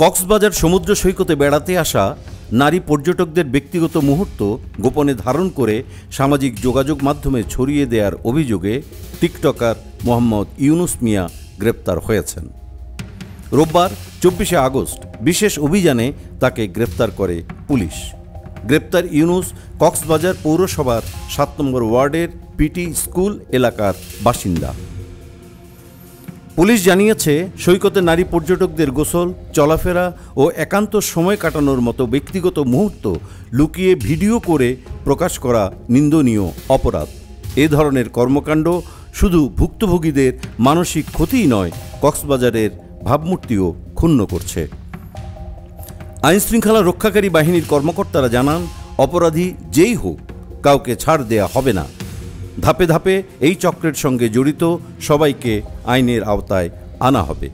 কক্সবাজার সমুদ্র সৈকতে বেড়াতে আসা নারী পর্যটকদের ব্যক্তিগত মুহূর্ত গোপনে ধারণ করে সামাজিক যোগাযোগ মাধ্যমে ছড়িয়ে দেওয়ার অভিযোগে টিকটকার মোহাম্মদ ইউনুস মিয়া গ্রেপ্তার হয়েছেন। রোববার 24শে আগস্ট বিশেষ অভিযানে তাকে গ্রেপ্তার করে পুলিশ। গ্রেপ্তার ইউনুস কক্সবাজার পৌরসভার 7 নম্বর ওয়ার্ডের পিটি স্কুল এলাকার বাসিন্দা। পুলিশ জানিয়েছে, সৈকতে নারী পর্যটকদের গোসল, চলাফেরা ও একান্ত সময় কাটানোর মতো ব্যক্তিগত মুহূর্ত লুকিয়ে ভিডিও করে প্রকাশ করা নিন্দনীয় অপরাধ। এ ধরনের কর্মকাণ্ড শুধু ভুক্তভোগীদের মানসিক ক্ষতিই নয়, কক্সবাজারের ভাবমূর্তিও ক্ষুণ্ণ করছে। আইনশৃঙ্খলা রক্ষাকারী বাহিনীর কর্মকর্তারা জানান, অপরাধী যেই হোক কাউকে ছাড় দেয়া হবে না। ধাপে ধাপে এই চক্রের সঙ্গে জড়িত সবাইকে আইনের আওতায় আনা হবে।